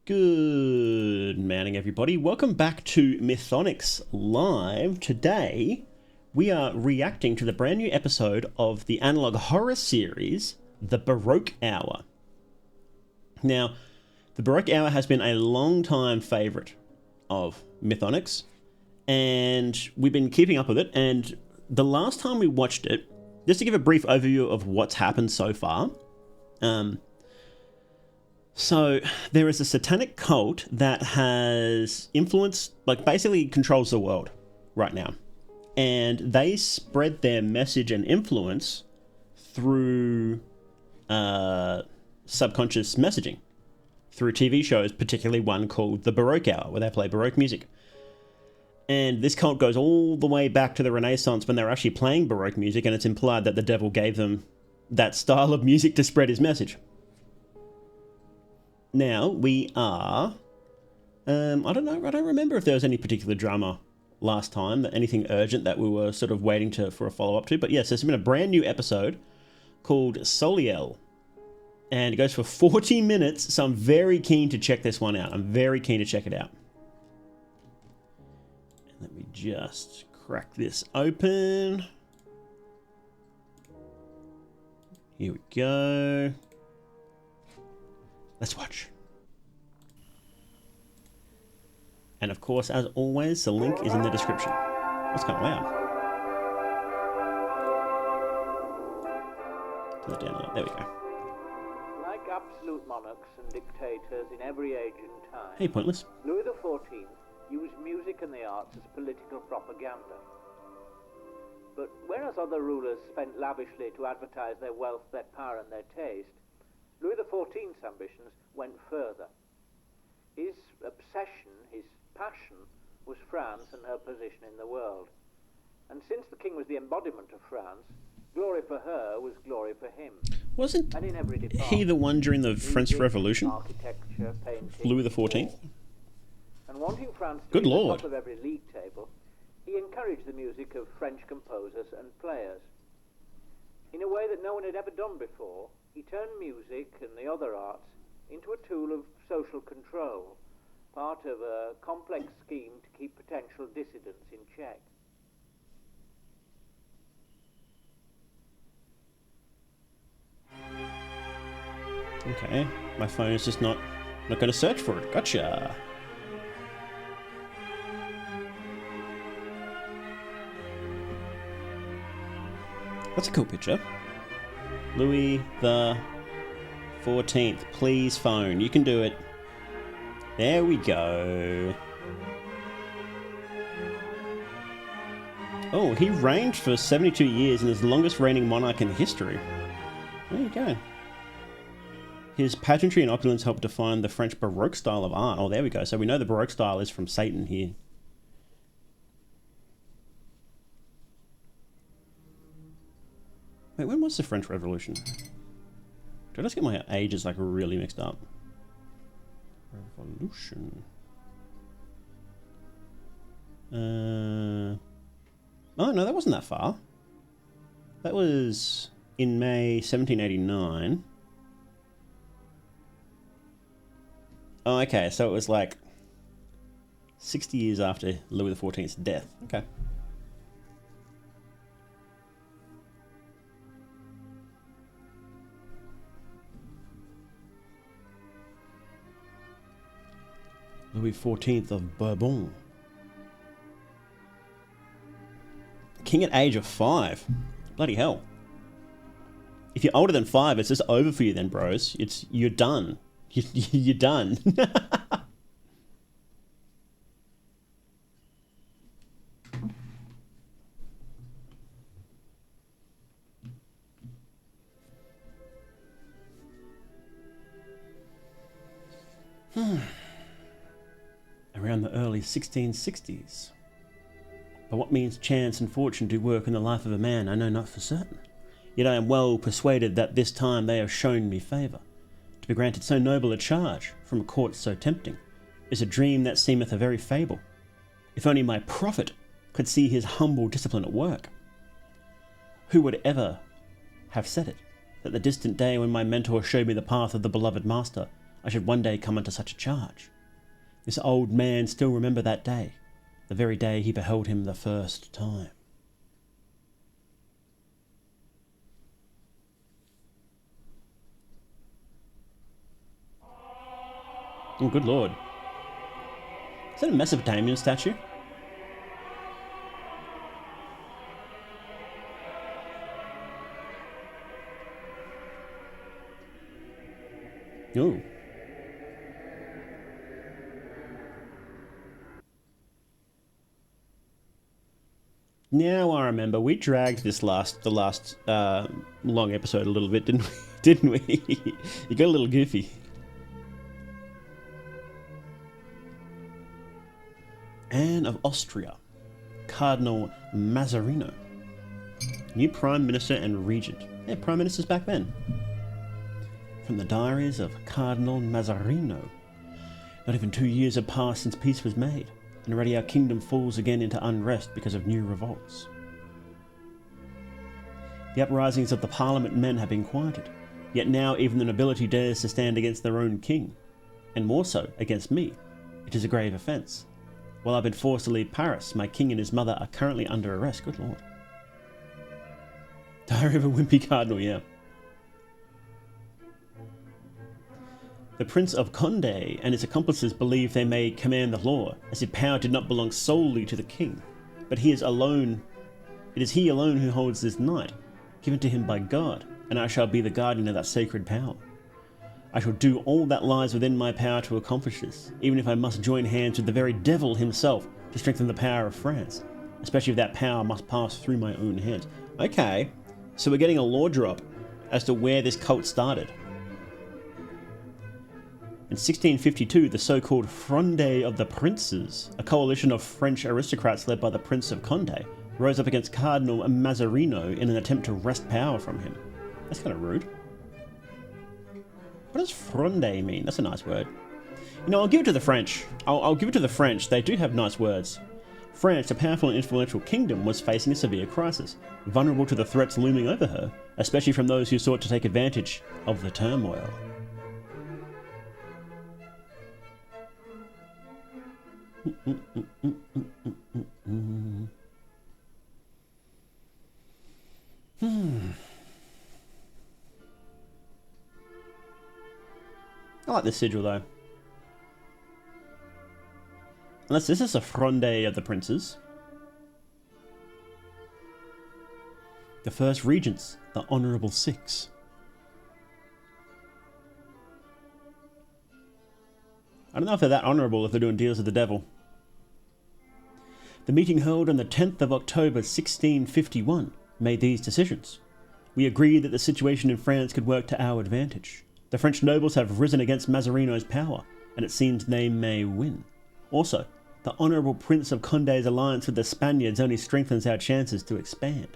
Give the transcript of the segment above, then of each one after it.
Good morning, everybody. Welcome back to Mythonics Live. Today, we are reacting to the brand new episode of the analog horror series, The Baroque Hour. Now, The Baroque Hour has been a long-time favourite of Mythonics, and we've been keeping up with it, and the last time we watched it, just to give a brief overview of what's happened so far, so there is a satanic cult that has influence, like basically controls the world right now. And they spread their message and influence through subconscious messaging, through TV shows, particularly one called The Baroque Hour, where they play Baroque music. And this cult goes all the way back to the Renaissance when they were actually playing Baroque music, and it's implied that the devil gave them that style of music to spread his message. Now, we are... I don't remember if there was any particular drama last time, anything urgent that we were sort of waiting for a follow-up to. But yes, there's been a brand new episode called Soliel. And it goes for 40 minutes, so I'm very keen to check this one out. I'm very keen to check it out. Let me just crack this open. Here we go. Let's watch. And of course, as always, the link is in the description. That's kind of loud. Turn that down a little. There we go. Like absolute monarchs and dictators in every age and time, Hey, Pointless. Louis XIV used music and the arts as political propaganda. But whereas other rulers spent lavishly to advertise their wealth, their power and their taste, Louis XIV's ambitions went further. His obsession, his passion, was France and her position in the world. And since the king was the embodiment of France, glory for her was glory for him. Wasn't And in every department, he the one during the French music, Revolution? architecture, painting, Louis XIV? war. And wanting France to Good be at the Lord. top of every league table, he encouraged the music of French composers and players. In a way that no one had ever done before, he turned music and the other arts into a tool of social control, part of a complex scheme to keep potential dissidents in check. Okay, my phone is just not going to search for it. Gotcha. That's a cool picture. Louis the 14th, please phone. You can do it. There we go. Oh, he reigned for 72 years and is the longest reigning monarch in history. There you go. His pageantry and opulence helped define the French Baroque style of art. Oh, there we go. So we know the Baroque style is from Satan here. Wait, when was the French Revolution? Did I just get my ages like really mixed up? Revolution. Oh no, that wasn't that far. That was in May 1789. Oh, okay, so it was like 60 years after Louis XIV's death. Okay. Louis XIV of Bourbon. King at age of 5. Bloody hell. If you're older than 5, it's just over for you then, bros. You're done. You're done. Around the early 1660s. But what means chance and fortune do work in the life of a man, I know not for certain. Yet I am well persuaded that this time they have shown me favour. To be granted so noble a charge from a court so tempting is a dream that seemeth a very fable. If only my prophet could see his humble discipline at work. Who would ever have said it, that the distant day when my mentor showed me the path of the beloved master, I should one day come under such a charge. This old man still remember that day, the very day he beheld him the first time. Oh, good lord. Is that a Mesopotamian statue? Ooh. Now I remember, we dragged the last long episode a little bit, didn't we? Didn't we? You got a little goofy. Anne of Austria, Cardinal Mazzarino, new Prime Minister and Regent. Yeah, Prime Ministers back then. From the diaries of Cardinal Mazzarino. Not even 2 years have passed since peace was made, and already our kingdom falls again into unrest because of new revolts. The uprisings of the Parliament men have been quieted, yet now even the nobility dares to stand against their own king, and more so against me. It is a grave offence. While I've been forced to leave Paris, my king and his mother are currently under arrest. Good lord. Diary of a Wimpy Cardinal, yeah. The Prince of Condé and his accomplices believe they may command the law, as if power did not belong solely to the king, but it is he alone who holds this knight, given to him by God, and I shall be the guardian of that sacred power. I shall do all that lies within my power to accomplish this, even if I must join hands with the very devil himself to strengthen the power of France, especially if that power must pass through my own hands. Okay, so we're getting a law drop as to where this cult started. In 1652, the so-called Fronde of the Princes, a coalition of French aristocrats led by the Prince of Condé, rose up against Cardinal Mazzarino in an attempt to wrest power from him. That's kind of rude. What does Fronde mean? That's a nice word. You know, I'll give it to the French. I'll give it to the French. They do have nice words. France, a powerful and influential kingdom, was facing a severe crisis, vulnerable to the threats looming over her, especially from those who sought to take advantage of the turmoil. I like this sigil though. Unless this is a Fronde of the Princes. The first regents, the Honourable Six. I don't know if they're that honourable if they're doing deals with the devil. The meeting held on the 10th of October 1651 made these decisions. We agreed that the situation in France could work to our advantage. The French nobles have risen against Mazzarino's power, and it seems they may win. Also, the Honourable Prince of Condé's alliance with the Spaniards only strengthens our chances to expand.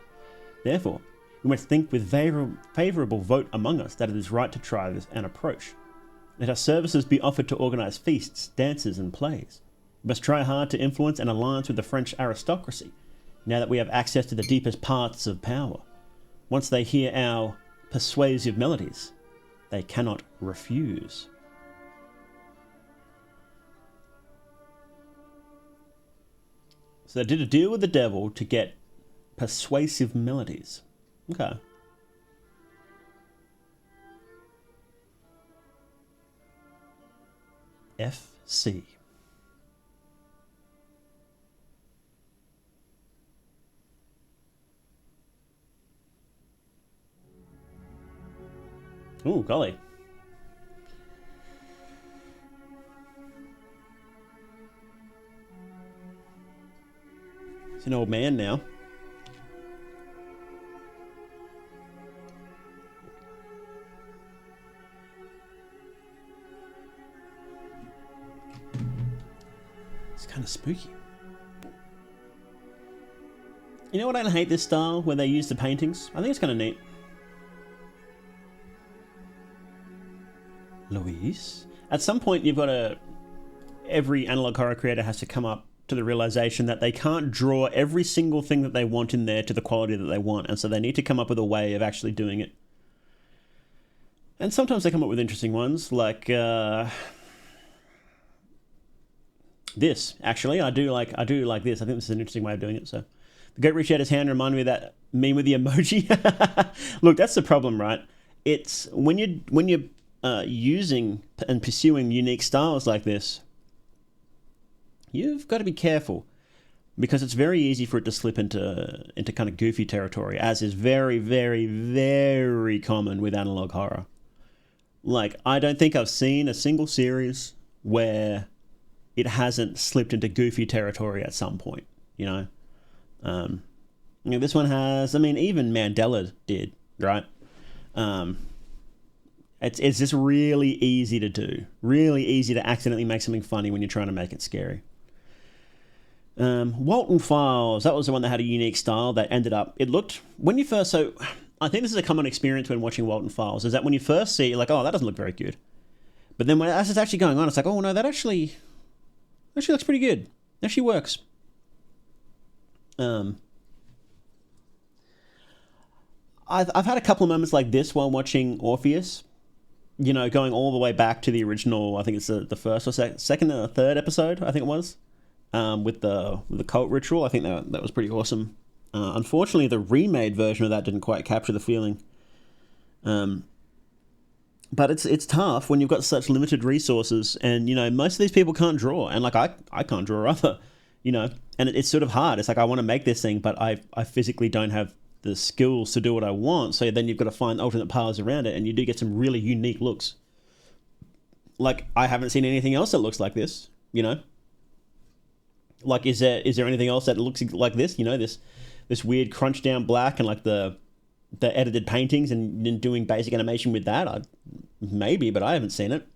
Therefore, we must think with favourable vote among us that it is right to try this an approach. Let our services be offered to organise feasts, dances and plays. We must try hard to influence an alliance with the French aristocracy, now that we have access to the deepest parts of power. Once they hear our persuasive melodies, they cannot refuse. So they did a deal with the devil to get persuasive melodies. Okay. FC. Ooh, golly. He's an old man now. It's kind of spooky. You know what, I don't hate this style where they use the paintings. I think it's kind of neat. Louise? At some point you've got to... Every analog horror creator has to come up to the realization that they can't draw every single thing that they want in there to the quality that they want, and so they need to come up with a way of actually doing it. And sometimes they come up with interesting ones, like this. Actually, I do like this. I think this is an interesting way of doing it. So, the goat reached out his hand and reminded me of that meme with the emoji. Look, that's the problem, right? It's when you're using and pursuing unique styles like this, you've got to be careful, because it's very easy for it to slip into kind of goofy territory, as is very, very, very common with analog horror. Like, I don't think I've seen a single series where it hasn't slipped into goofy territory at some point, you know? This one has, I mean, even Mandela did, right? It's just really easy to do. Really easy to accidentally make something funny when you're trying to make it scary. Walton Files, that was the one that had a unique style that ended up, it looked, when you first, so I think this is a common experience when watching Walton Files, is that when you first see it, you're like, oh, that doesn't look very good. But then as it's actually going on, it's like, oh no, that actually looks pretty good. Actually works. I've had a couple of moments like this while watching Orpheus. You know, going all the way back to the original. I think it's the first or second or third episode. I think it was with the cult ritual. I think that was pretty awesome. Unfortunately, the remade version of that didn't quite capture the feeling. But it's tough when you've got such limited resources, and you know most of these people can't draw, and like I can't draw either. You know, and it's sort of hard. It's like I want to make this thing, but I physically don't have the skills to do what I want. So then you've got to find alternate paths around it, and you do get some really unique looks. Like, I haven't seen anything else that looks like this, you know? Like, is there anything else that looks like this? You know, this weird crunch down black and like the edited paintings and doing basic animation with that? Maybe, but I haven't seen it.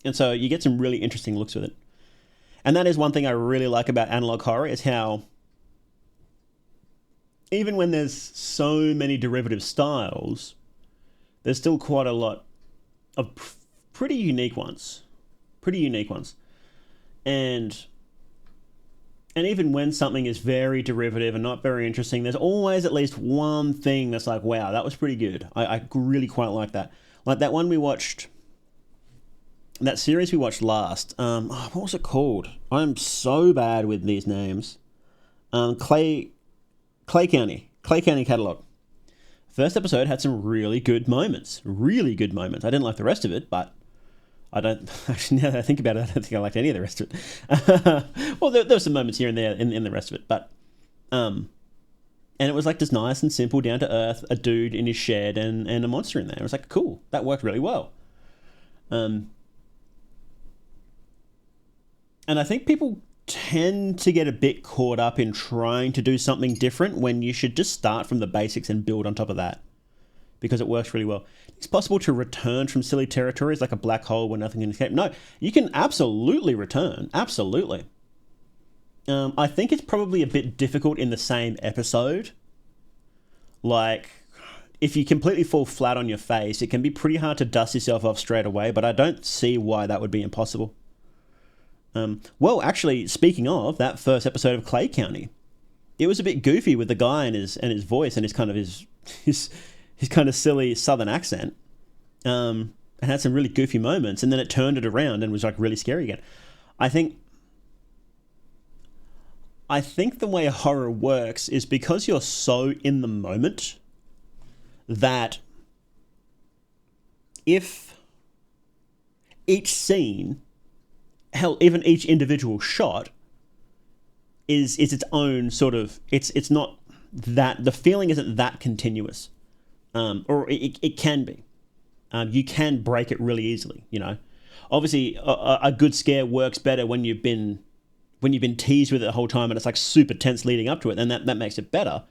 And so you get some really interesting looks with it. And that is one thing I really like about analog horror, is how even when there's so many derivative styles, there's still quite a lot of pretty unique ones. And even when something is very derivative and not very interesting, there's always at least one thing that's like, wow, that was pretty good. I really quite like that. Like that one we watched, that series we watched last. What was it called? I'm so bad with these names. Clay County Catalog. First episode had some really good moments. I didn't like the rest of it, but I don't, actually, now that I think about it, I don't think I liked any of the rest of it. Well, there were some moments here and there in the rest of it, but, and it was like just nice and simple, down to earth, a dude in his shed and a monster in there. It was like, cool, that worked really well. And I think people tend to get a bit caught up in trying to do something different when you should just start from the basics and build on top of that, because it works really well. It's possible to return from silly territories like a black hole where nothing can escape. No, you can absolutely return. Absolutely. I think it's probably a bit difficult in the same episode. Like, if you completely fall flat on your face, it can be pretty hard to dust yourself off straight away, but I don't see why that would be impossible. Well, actually, speaking of that first episode of Clay County, it was a bit goofy with the guy and his voice and his kind of his kind of silly southern accent, and had some really goofy moments, and then it turned it around and was like really scary again. I think the way horror works is because you're so in the moment that if each scene, hell, even each individual shot is its own sort of, it's not that, the feeling isn't that continuous, or it can be. You can break it really easily, you know. Obviously, a good scare works better when you've been teased with it the whole time and it's like super tense leading up to it, and that makes it better.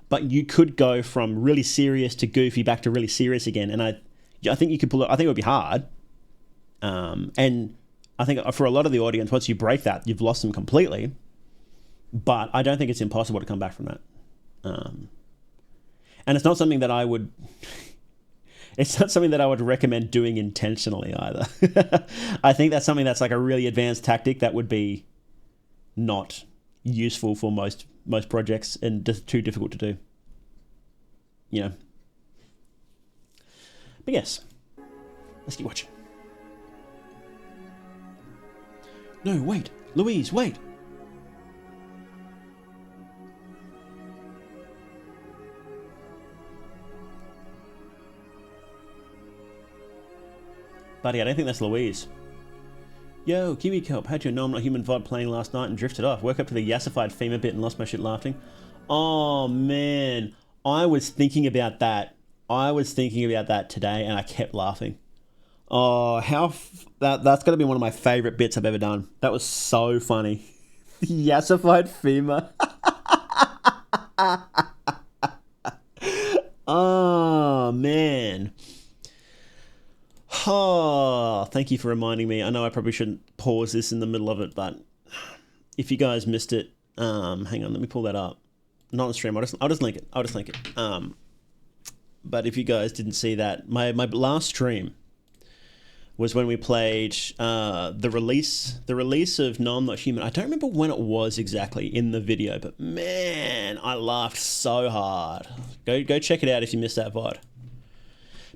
But you could go from really serious to goofy back to really serious again, and I think you could pull it. I think it would be hard, and I think for a lot of the audience, once you break that, you've lost them completely. But I don't think it's impossible to come back from that. And it's not something that I would... It's not something that I would recommend doing intentionally either. I think that's something that's like a really advanced tactic that would be not useful for most projects and just too difficult to do. You know. But yes, let's keep watching. No, wait. Louise, wait. Buddy, I don't think that's Louise. Yo, Kiwi Kelp, had your No I'm Not Human VOD playing last night and drifted off. Woke up to the yassified femur bit and lost my shit laughing. Oh, man. I was thinking about that. Today and I kept laughing. Oh, that's got to be one of my favourite bits I've ever done. That was so funny. The yassified femur. Oh, man. Oh, thank you for reminding me. I know I probably shouldn't pause this in the middle of it, but if you guys missed it, hang on, let me pull that up. Not on stream. I'll just link it. But if you guys didn't see that, my last stream was when we played the release of No I'm Not Human. I don't remember when it was exactly in the video, but man, I laughed so hard. Go check it out if you missed that VOD.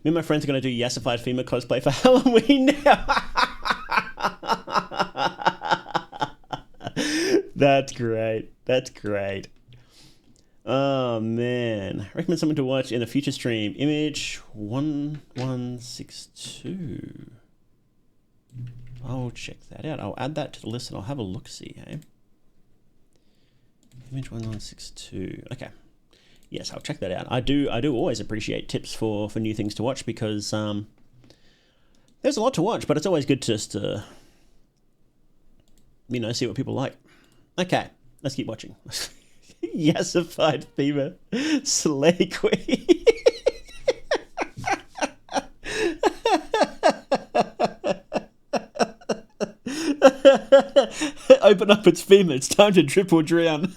Me and my friends are going to do yassified femur cosplay for Halloween now. That's great. Oh, man. I recommend someone to watch in a future stream. Image 1162. I'll check that out. I'll add that to the list and I'll have a look-see, hey? Image 1162. Okay. Yes, I'll check that out. I do always appreciate tips for new things to watch because there's a lot to watch, but it's always good just to see what people like. Okay, let's keep watching. Yassified femur, slay queen. Open up its femur. It's time to drip or drown.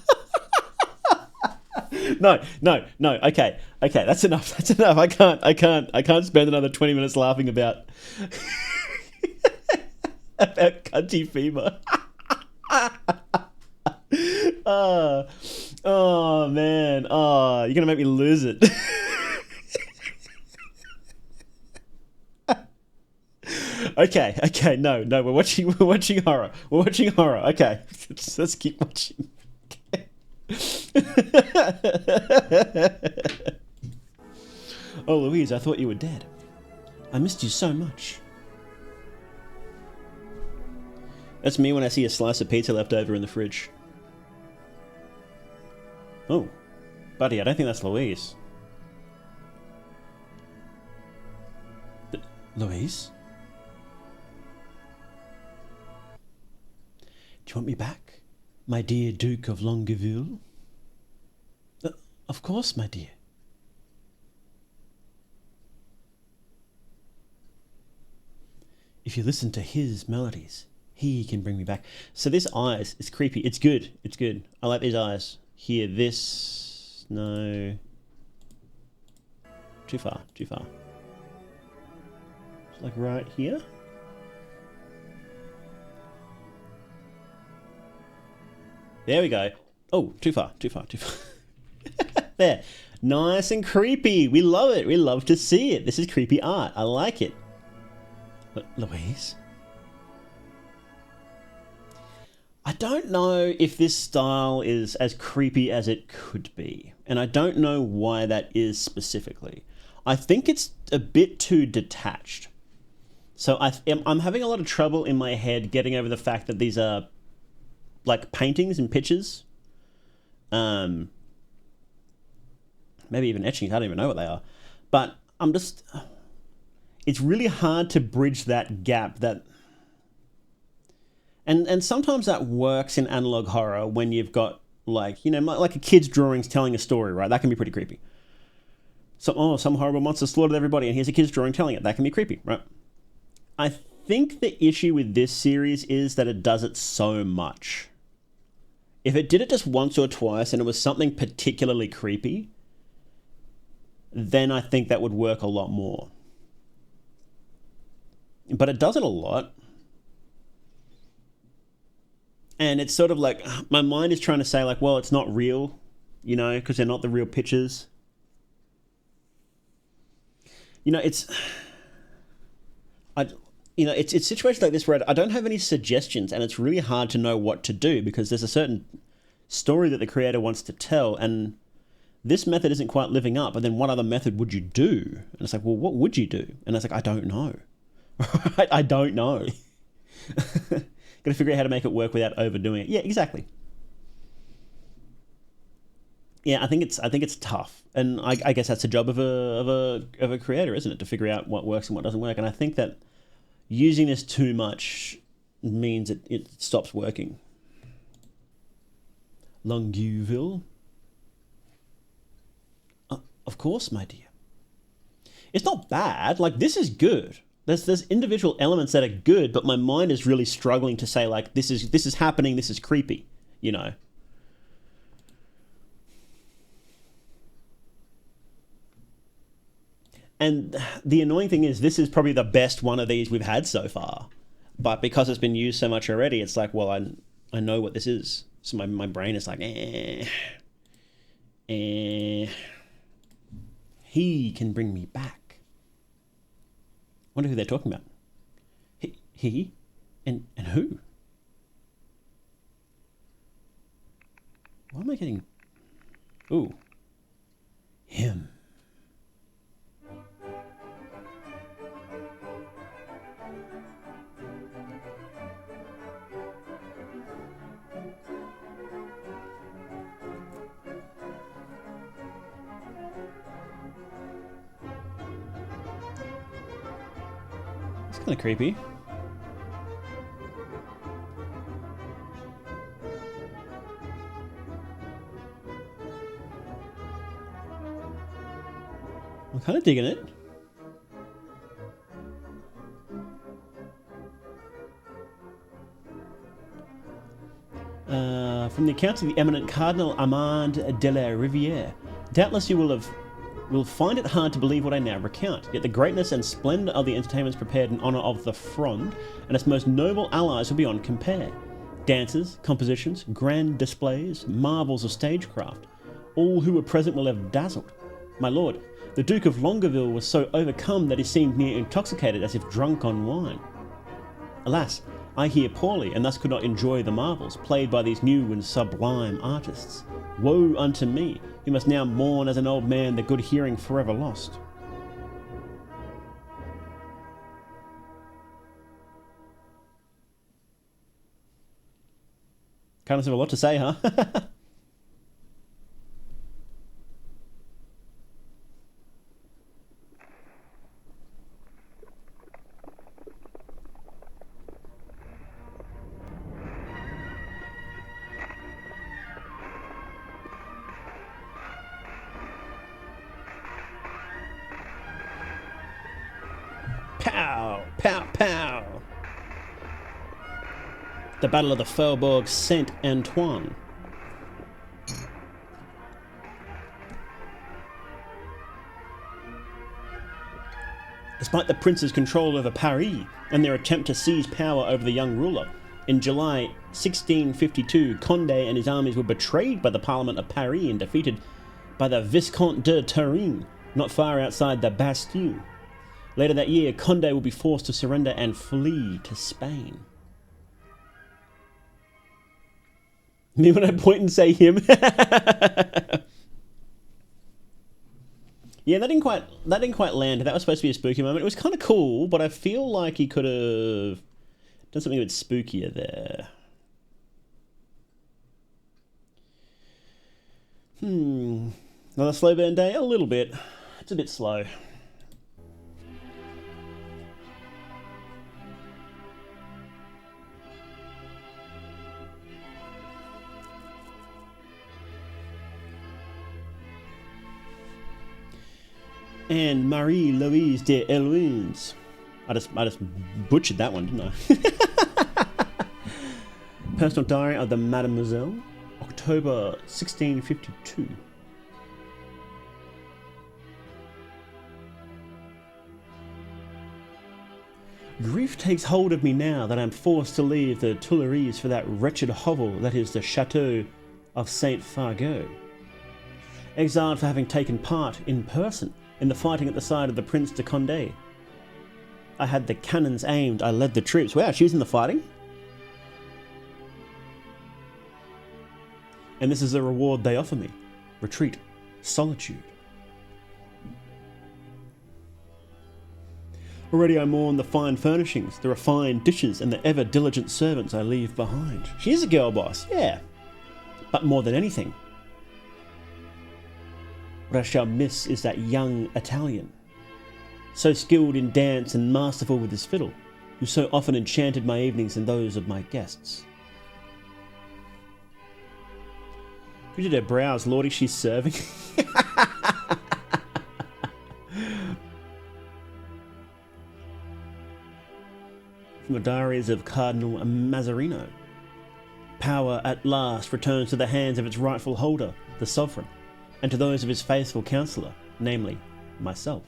No. Okay. That's enough. I can't spend another 20 minutes laughing about cunty femur. Oh man. Oh, you're gonna make me lose it. Okay. No. We're watching horror. Okay. Let's keep watching. Oh, Louise, I thought you were dead. I missed you so much. That's me when I see a slice of pizza left over in the fridge. Oh, buddy, I don't think that's Louise. Louise? Do you want me back, my dear Duke of Longueville? Of course, my dear. If you listen to his melodies, he can bring me back. So this eyes, it's creepy. It's good. I like these eyes. Here, this... No. Too far. It's like right here. There we go. Oh, too far. There. Nice and creepy. We love it. We love to see it. This is creepy art. I like it. Louise? I don't know if this style is as creepy as it could be. And I don't know why that is specifically. I think it's a bit too detached. So I'm having a lot of trouble in my head getting over the fact that these are like paintings and pictures. Maybe even etchings. I don't even know what they are. But it's really hard to bridge that gap and sometimes that works in analog horror when you've got like a kid's drawings telling a story, right? That can be pretty creepy. So, some horrible monster slaughtered everybody and here's a kid's drawing telling it. That can be creepy, right? I think the issue with this series is that it does it so much. If it did it just once or twice and it was something particularly creepy, then I think that would work a lot more. But it does it a lot. And it's sort of like, my mind is trying to say like, well, it's not real, because they're not the real pictures. It's I, it's situations like this where I don't have any suggestions, and it's really hard to know what to do because there's a certain story that the creator wants to tell, and this method isn't quite living up. And then what other method would you do? And it's like, well, what would you do? And it's like, I don't know. I don't know. Got to figure out how to make it work without overdoing it. Yeah, exactly. Yeah, I think it's tough, and I guess that's the job of a creator, isn't it, to figure out what works and what doesn't work. And I think that using this too much means it stops working. Longueville. Of course, my dear. It's not bad. Like, this is good. There's individual elements that are good, but my mind is really struggling to say, like, this is happening, this is creepy, you know. And the annoying thing is, this is probably the best one of these we've had so far. But because it's been used so much already, it's like, well, I know what this is. So my brain is like, he can bring me back. Wonder who they're talking about. He? And who? Why am I getting... Ooh. Him. It's kind of creepy. I'm kind of digging it. From the accounts of the eminent Cardinal Armand de la Riviere, doubtless you will find it hard to believe what I now recount, yet the greatness and splendour of the entertainments prepared in honour of the Fronde and its most noble allies were beyond compare. Dances, compositions, grand displays, marvels of stagecraft, all who were present will have dazzled. My lord, the Duke of Longueville was so overcome that he seemed near intoxicated as if drunk on wine. Alas, I hear poorly, and thus could not enjoy the marvels played by these new and sublime artists. Woe unto me, who must now mourn as an old man the good hearing forever lost. Kind of have a lot to say, huh? Pow! Pow! Pow! The Battle of the Faubourg Saint-Antoine. Despite the prince's control over Paris and their attempt to seize power over the young ruler, in July 1652, Condé and his armies were betrayed by the Parliament of Paris and defeated by the Viscount de Turenne, not far outside the Bastille. Later that year, Condé will be forced to surrender and flee to Spain. Me when I point and say him. Yeah, that didn't quite land. That was supposed to be a spooky moment. It was kind of cool, but I feel like he could have done something a bit spookier there. Another slow burn day? A little bit. It's a bit slow. And Marie-Louise de Elouins. I just butchered that one, didn't I? Personal Diary of the Mademoiselle, October 1652. Grief takes hold of me now that I am forced to leave the Tuileries for that wretched hovel that is the Chateau of Saint Fargeau. Exiled for having taken part in person in the fighting at the side of the Prince de Condé. I had the cannons aimed, I led the troops. Wow, she's in the fighting? And this is the reward they offer me. Retreat. Solitude. Already I mourn the fine furnishings, the refined dishes, and the ever-diligent servants I leave behind. She is a girl boss, yeah. But more than anything, what I shall miss is that young Italian, so skilled in dance and masterful with his fiddle, who so often enchanted my evenings and those of my guests. Who did her brows, lordy, she's serving? From the diaries of Cardinal Mazzarino. Power at last returns to the hands of its rightful holder, the sovereign, and to those of his faithful counsellor, namely, myself.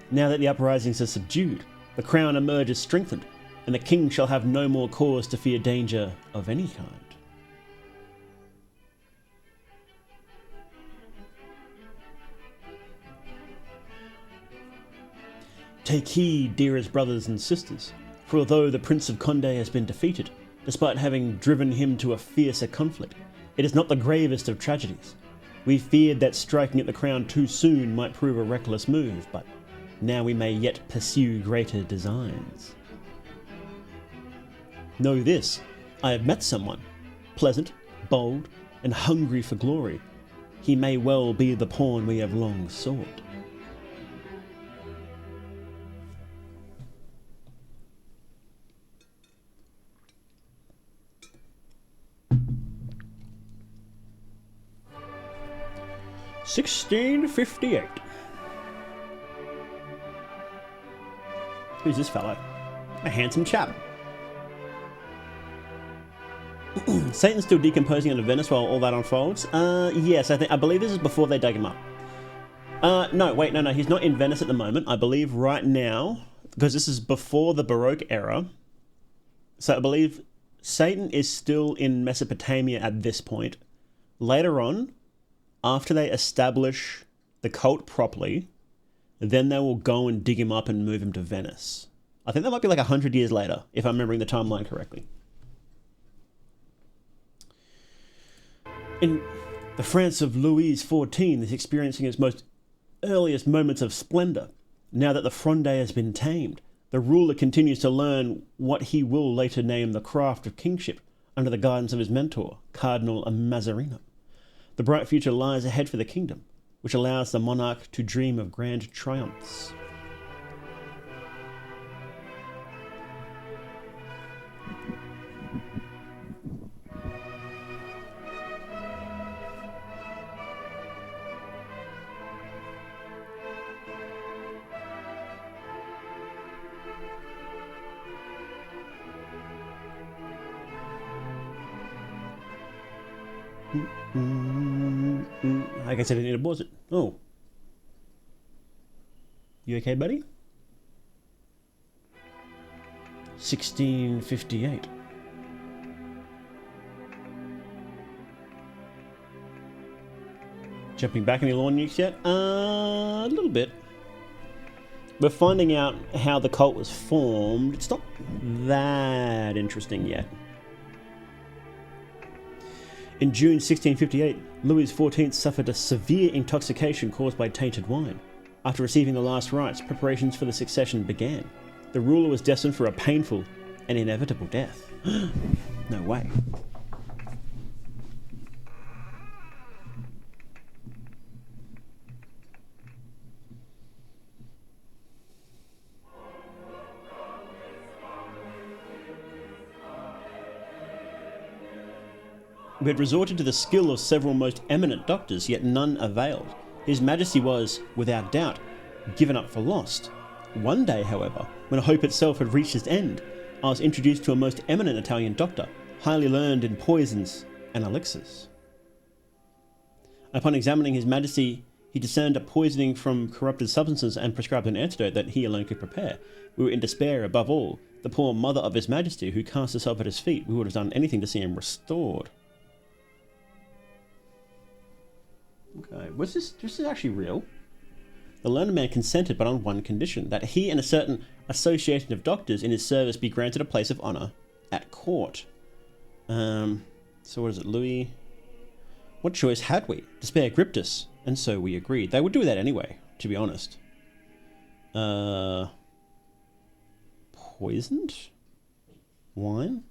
Now that the uprisings are subdued, the crown emerges strengthened, and the king shall have no more cause to fear danger of any kind. Take heed, dearest brothers and sisters, for although the Prince of Conde has been defeated, despite having driven him to a fiercer conflict, it is not the gravest of tragedies. We feared that striking at the crown too soon might prove a reckless move, but now we may yet pursue greater designs. Know this, I have met someone, pleasant, bold, and hungry for glory. He may well be the pawn we have long sought. (1658). Who's this fellow? A handsome chap. Satan's still decomposing under Venice while all that unfolds. Yes, I believe this is before they dug him up. No, he's not in Venice at the moment. I believe right now, because this is before the Baroque era, so I believe Satan is still in Mesopotamia at this point. Later on, after they establish the cult properly, then they will go and dig him up and move him to Venice. I think that might be like 100 years later, if I'm remembering the timeline correctly. In the France of Louis XIV is experiencing its most earliest moments of splendour. Now that the Fronde has been tamed, the ruler continues to learn what he will later name the craft of kingship under the guidance of his mentor, Cardinal Mazzarino. The bright future lies ahead for the kingdom, which allows the monarch to dream of grand triumphs. I guess I didn't need to pause it. Oh. You okay, buddy? 1658. Jumping back any lawn nukes yet? A little bit. We're finding out how the cult was formed. It's not that interesting yet. In June 1658, Louis XIV suffered a severe intoxication caused by tainted wine. After receiving the last rites, preparations for the succession began. The ruler was destined for a painful and inevitable death. No way. We had resorted to the skill of several most eminent doctors, yet none availed. His Majesty was, without doubt, given up for lost. One day, however, when hope itself had reached its end, I was introduced to a most eminent Italian doctor, highly learned in poisons and elixirs. Upon examining His Majesty, he discerned a poisoning from corrupted substances and prescribed an antidote that he alone could prepare. We were in despair, above all, the poor mother of His Majesty, who cast herself at his feet. We would have done anything to see him restored. Okay, was this actually real? The learned man consented, but on one condition, that he and a certain association of doctors in his service be granted a place of honour at court. So what is it, Louis? What choice had we? Despair gripped us, and so we agreed. They would do that anyway, to be honest. Poisoned? Wine?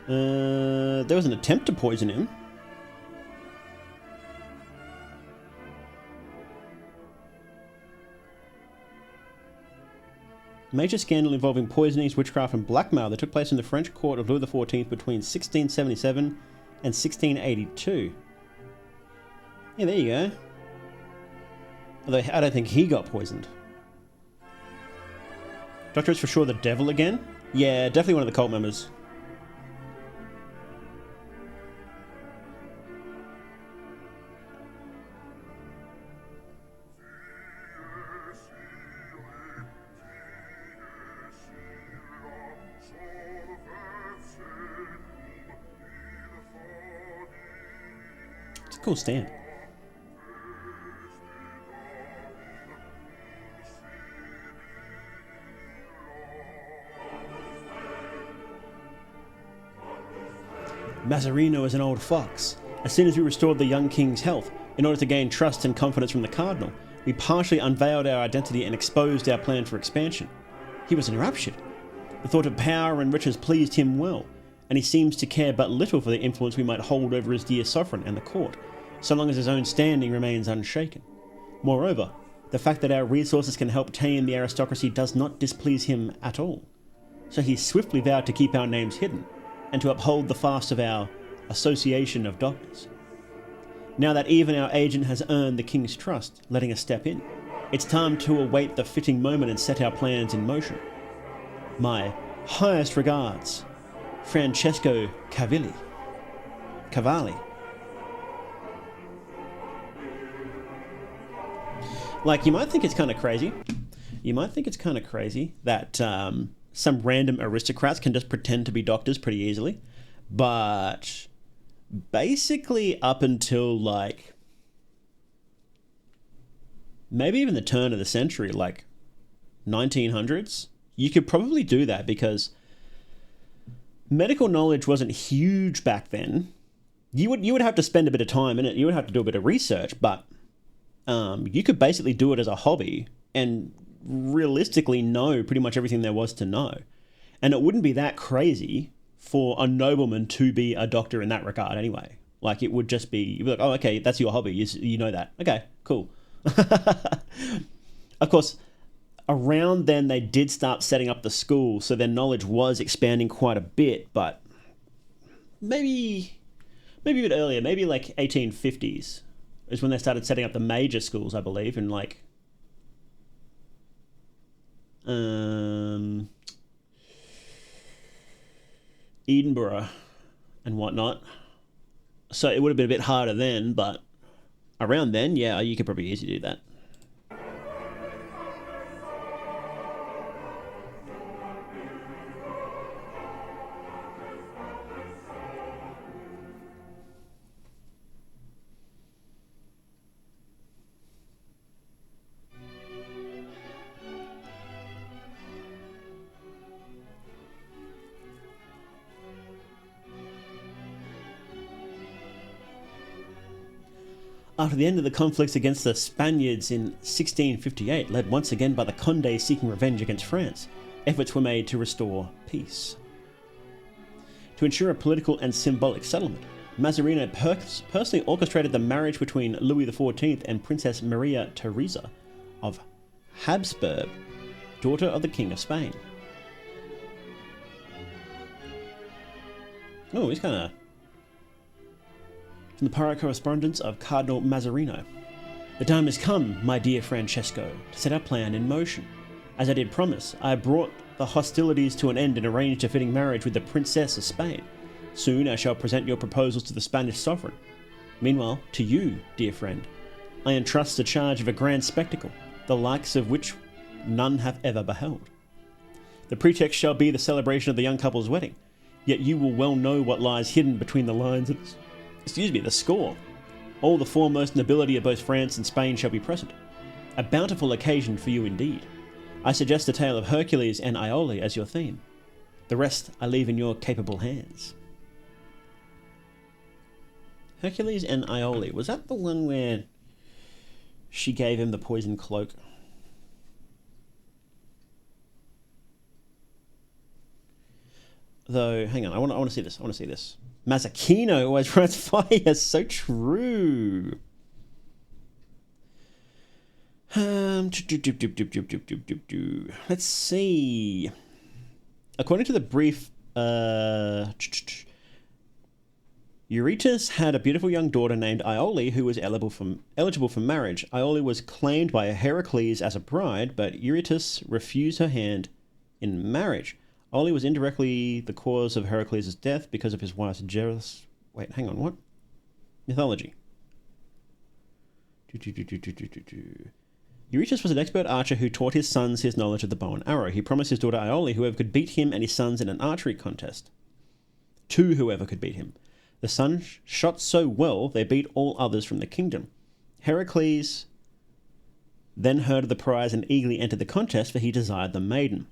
There was an attempt to poison him. Major scandal involving poisonings, witchcraft and blackmail that took place in the French court of Louis XIV between 1677 and 1682. Yeah, there you go. Although I don't think he got poisoned. Doctor is for sure the devil again? Yeah, definitely one of the cult members. It's a cool stamp. Mazarino is an old fox. As soon as we restored the young king's health, in order to gain trust and confidence from the cardinal, we partially unveiled our identity and exposed our plan for expansion. He was enraptured. The thought of power and riches pleased him well, and he seems to care but little for the influence we might hold over his dear sovereign and the court, so long as his own standing remains unshaken. Moreover, the fact that our resources can help tame the aristocracy does not displease him at all. So he swiftly vowed to keep our names hidden, and to uphold the fast of our association of doctors. Now that even our agent has earned the king's trust, letting us step in, it's time to await the fitting moment and set our plans in motion. My highest regards, Francesco Cavalli. Like, you might think it's kind of crazy. You might think it's kind of crazy that some random aristocrats can just pretend to be doctors pretty easily. But basically up until, like, maybe even the turn of the century, like 1900s, you could probably do that because medical knowledge wasn't huge back then. You would have to spend a bit of time in it. You would have to do a bit of research, but you could basically do it as a hobby and realistically know pretty much everything there was to know. And it wouldn't be that crazy for a nobleman to be a doctor in that regard anyway. Like, it would just be, you'd be like, oh, okay, that's your hobby. You know that. Okay, cool. Of course, around then they did start setting up the school, so their knowledge was expanding quite a bit, but maybe a bit earlier, maybe like 1850s is when they started setting up the major schools, I believe, in like Edinburgh and whatnot. So it would have been a bit harder then, but around then, yeah, you could probably easily do that. After the end of the conflicts against the Spaniards in 1658, led once again by the Condé seeking revenge against France, efforts were made to restore peace. To ensure a political and symbolic settlement, Mazarino personally orchestrated the marriage between Louis XIV and Princess Maria Theresa of Habsburg, daughter of the King of Spain. Oh, he's kind of... From the pirate correspondence of Cardinal Mazarino. The time has come, my dear Francesco, to set our plan in motion. As I did promise, I brought the hostilities to an end and arranged a fitting marriage with the Princess of Spain. Soon I shall present your proposals to the Spanish sovereign. Meanwhile, to you, dear friend, I entrust the charge of a grand spectacle, the likes of which none have ever beheld. The pretext shall be the celebration of the young couple's wedding, yet you will well know what lies hidden between the lines the score. All the foremost nobility of both France and Spain shall be present. A bountiful occasion for you indeed. I suggest the tale of Hercules and Iole as your theme. The rest I leave in your capable hands. Hercules and Iole, was that the one where she gave him the poison cloak? Though, hang on, I want to see this. Mazzucchino always runs fire. So true. Let's see. According to the brief, Eurytus had a beautiful young daughter named Iole who was eligible for marriage. Iole was claimed by Heracles as a bride, but Eurytus refused her hand in marriage. Iole was indirectly the cause of Heracles' death because of his wife's jealous... Wait, hang on, what? Mythology. Eurytus was an expert archer who taught his sons his knowledge of the bow and arrow. He promised his daughter Iole whoever could beat him and his sons in an archery contest. To whoever could beat him. The sons shot so well they beat all others from the kingdom. Heracles then heard of the prize and eagerly entered the contest, for he desired the maiden.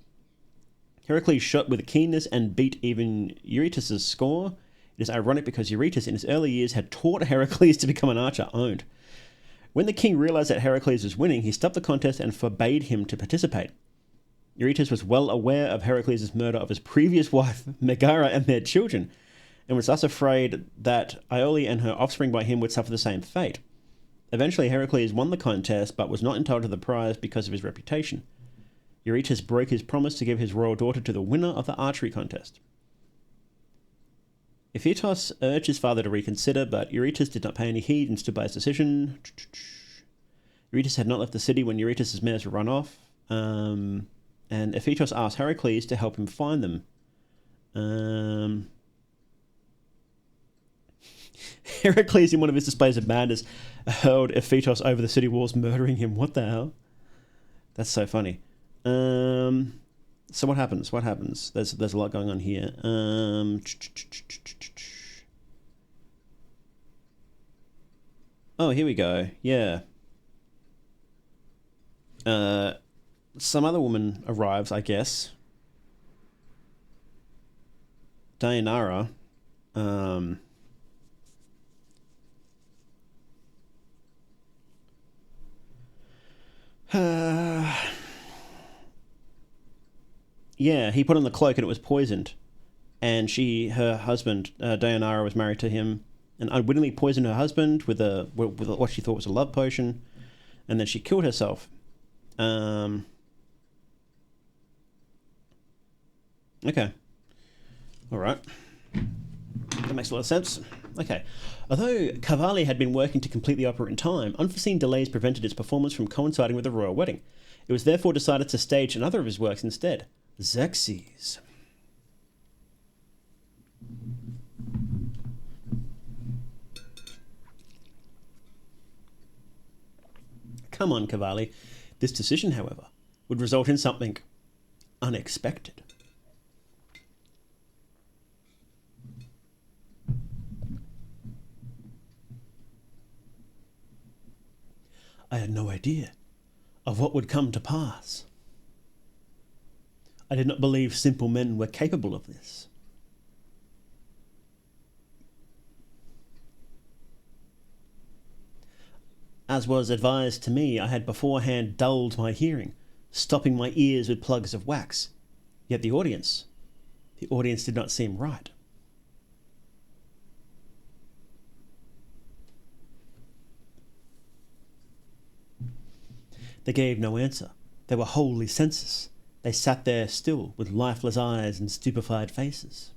Heracles shot with keenness and beat even Eurytus' score. It is ironic because Eurytus in his early years had taught Heracles to become an archer owned. When the king realized that Heracles was winning, he stopped the contest and forbade him to participate. Eurytus was well aware of Heracles' murder of his previous wife, Megara, and their children, and was thus afraid that Iole and her offspring by him would suffer the same fate. Eventually, Heracles won the contest, but was not entitled to the prize because of his reputation. Eurytus broke his promise to give his royal daughter to the winner of the archery contest. Iphitos urged his father to reconsider, but Eurytus did not pay any heed and stood by his decision. Eurytus had not left the city when Eurytus' mares were run off, and Iphitos asked Heracles to help him find them. Heracles, in one of his displays of madness, hurled Iphitos over the city walls, murdering him. What the hell? That's so funny. So what happens? There's a lot going on here. Oh, here we go. Yeah. Some other woman arrives, I guess. Deianira. Yeah, he put on the cloak and it was poisoned. And her husband, Deianira, was married to him and unwittingly poisoned her husband with what she thought was a love potion. And then she killed herself. Okay. All right. That makes a lot of sense. Okay. Although Cavalli had been working to complete the opera in time, unforeseen delays prevented its performance from coinciding with the royal wedding. It was therefore decided to stage another of his works instead, Xerxes. Come on, Cavalli. This decision, however, would result in something unexpected. I had no idea of what would come to pass. I did not believe simple men were capable of this. As was advised to me, I had beforehand dulled my hearing, stopping my ears with plugs of wax. Yet the audience did not seem right. They gave no answer. They were wholly senseless. They sat there still, with lifeless eyes and stupefied faces.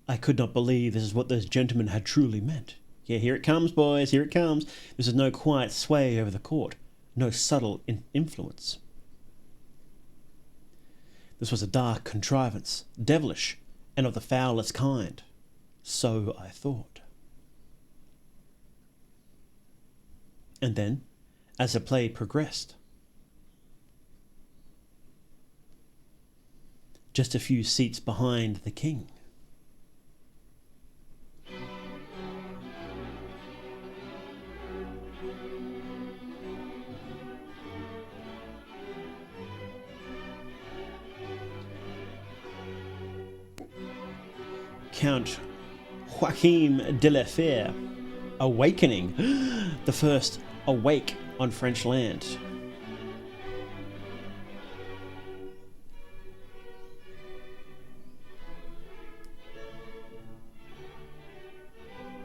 I could not believe this is what those gentlemen had truly meant. Yeah, here it comes, boys, here it comes. This is no quiet sway over the court, no subtle influence. This was a dark contrivance, devilish, and of the foulest kind. So I thought. And then, as the play progressed, just a few seats behind the king, Count Joachim de la Fère, awakening, the first awake on French land.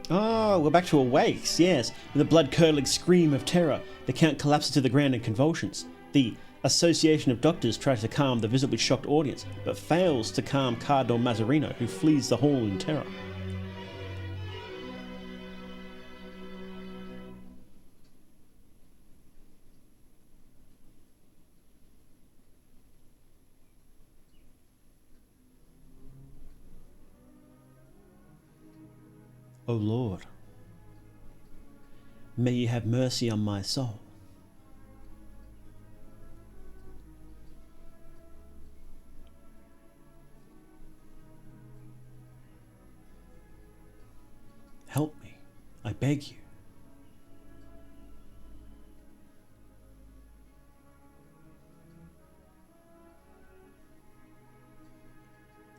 Oh, we're back to awakes, yes. With a blood-curdling scream of terror, the Count collapses to the ground in convulsions. The Association of Doctors tries to calm the visibly shocked audience, but fails to calm Cardinal Mazzarino, who flees the hall in terror. O Lord, may you have mercy on my soul. Help me, I beg you.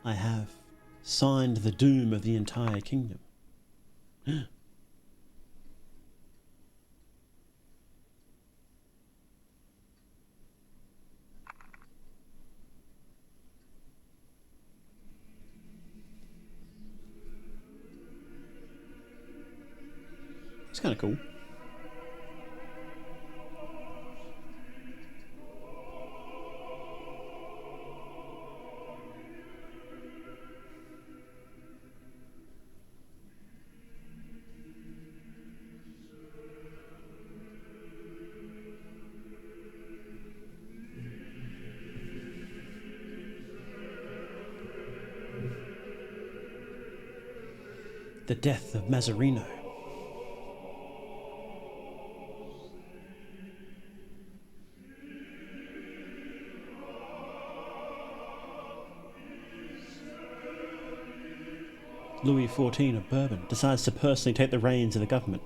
I have signed the doom of the entire kingdom. It's kind of cool. The death of Mazzarino. Louis XIV of Bourbon decides to personally take the reins of the government.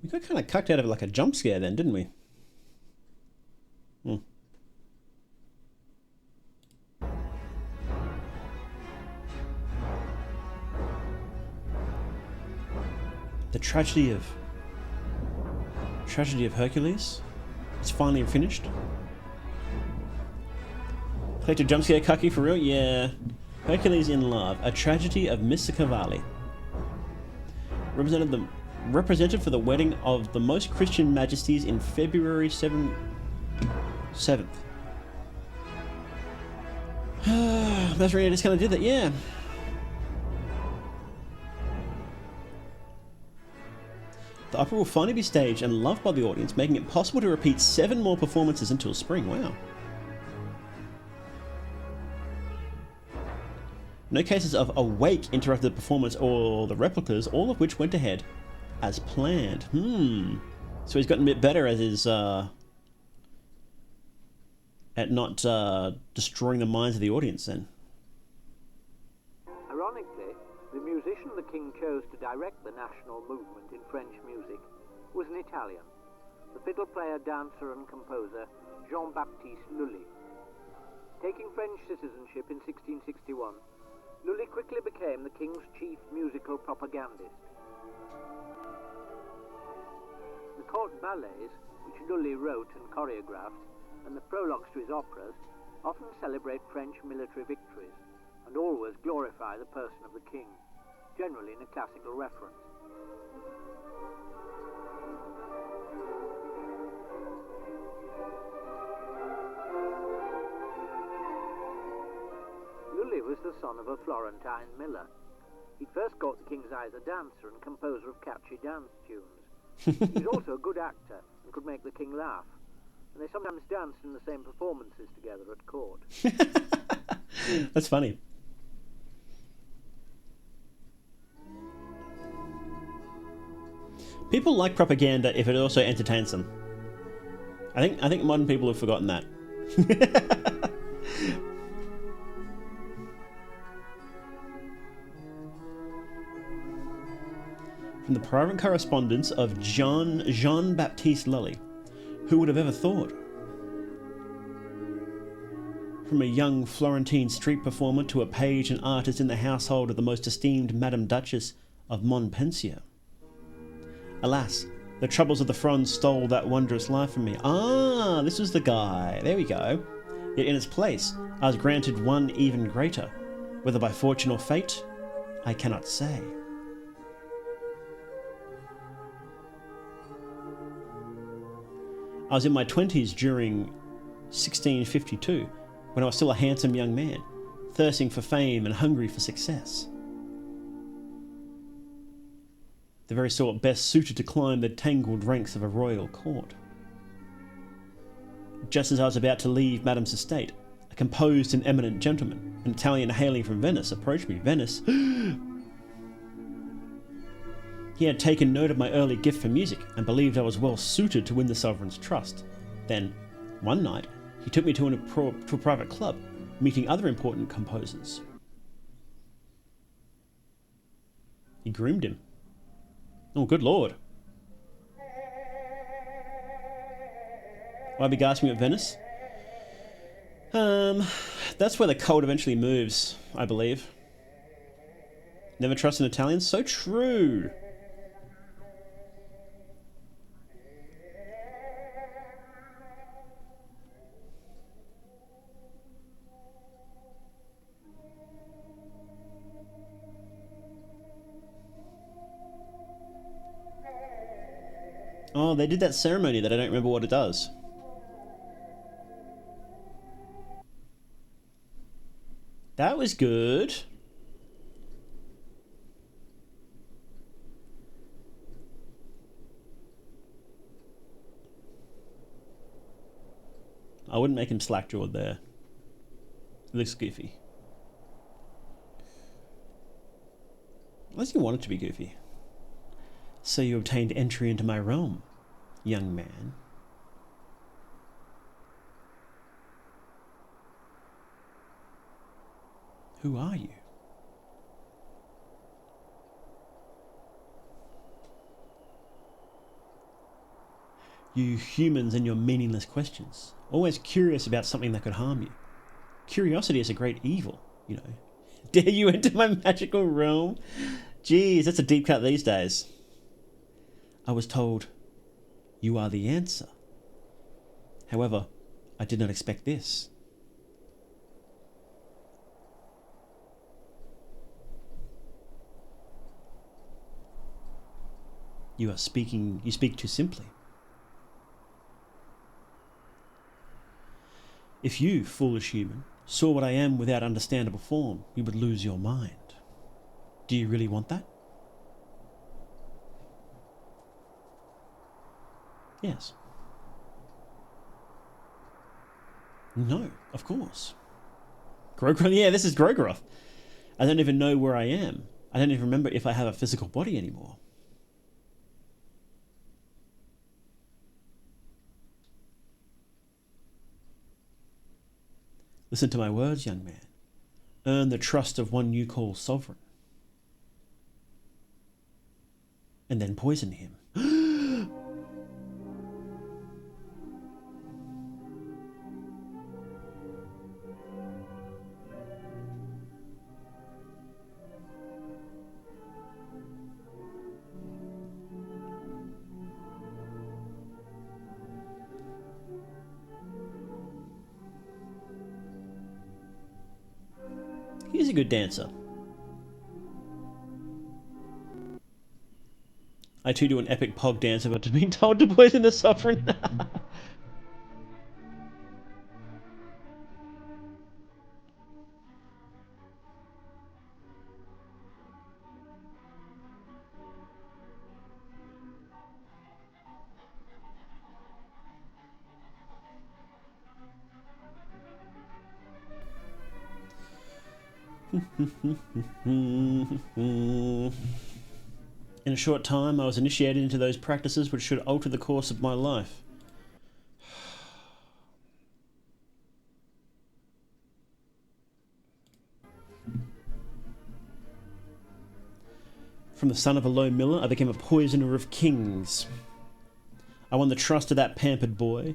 We got kind of cucked out of like a jump scare then, didn't we? The tragedy of Hercules. It's finally finished. Collective jump scare cucky for real? Yeah. Hercules in Love, a tragedy of Mr. Cavalli. Represented for the wedding of the most Christian majesties in February 7th. That's really just kind of did that, yeah. The opera will finally be staged and loved by the audience, making it possible to repeat 7 more performances until spring. Wow. No cases of awake interrupted the performance or the replicas, all of which went ahead as planned. So he's gotten a bit better at his at not destroying the minds of the audience then. Ironically, the musician the king chose to direct the national movement in French music was an Italian, the fiddle player, dancer and composer Jean-Baptiste Lully. Taking French citizenship in 1661, Lully quickly became the king's chief musical propagandist. The court ballets, which Lully wrote and choreographed, and the prologues to his operas, often celebrate French military victories, and always glorify the person of the king, generally in a classical reference. Lully was the son of a Florentine miller. He first caught the king's eye as a dancer and composer of catchy dance tunes. He was also a good actor and could make the king laugh, and they sometimes danced in the same performances together at court. That's funny. People like propaganda if it also entertains them. I think modern people have forgotten that. From the private correspondence of Jean-Baptiste Lully. Who would have ever thought? From a young Florentine street performer to a page and artist in the household of the most esteemed Madame Duchess of Montpensier. Alas, the troubles of the Fronde stole that wondrous life from me. Ah, this was the guy. There we go. Yet in its place, I was granted one even greater. Whether by fortune or fate, I cannot say. I was in my 20s during 1652, when I was still a handsome young man, thirsting for fame and hungry for success. The very sort best suited to climb the tangled ranks of a royal court. Just as I was about to leave Madame's estate, a composed and eminent gentleman, an Italian hailing from Venice, approached me. Venice? He had taken note of my early gift for music and believed I was well suited to win the sovereign's trust. Then, one night, he took me to a private club, meeting other important composers. He groomed him. Oh, good lord. Why be gasping at Venice? That's where the cult eventually moves, I believe. Never trust an Italian? So true. Oh, they did that ceremony that I don't remember what it does. That was good. I wouldn't make him slack-jawed there. It looks goofy. Unless you want it to be goofy. So you obtained entry into my realm, young man. Who are you? You humans and your meaningless questions. Always curious about something that could harm you. Curiosity is a great evil, you know. Dare you enter my magical realm? Geez, that's a deep cut these days. I was told, you are the answer. However, I did not expect this. You speak too simply. If you, foolish human, saw what I am without understandable form, you would lose your mind. Do you really want that? Yes. No, of course. Grogroth? Yeah, this is Grogroth. I don't even know where I am. I don't even remember if I have a physical body anymore. Listen to my words, young man. Earn the trust of one you call sovereign. And then poison him. He's a good dancer. I too do an epic pog dance about being told to poison the sovereign. In a short time, I was initiated into those practices which should alter the course of my life. From the son of a low miller, I became a poisoner of kings. I won the trust of that pampered boy,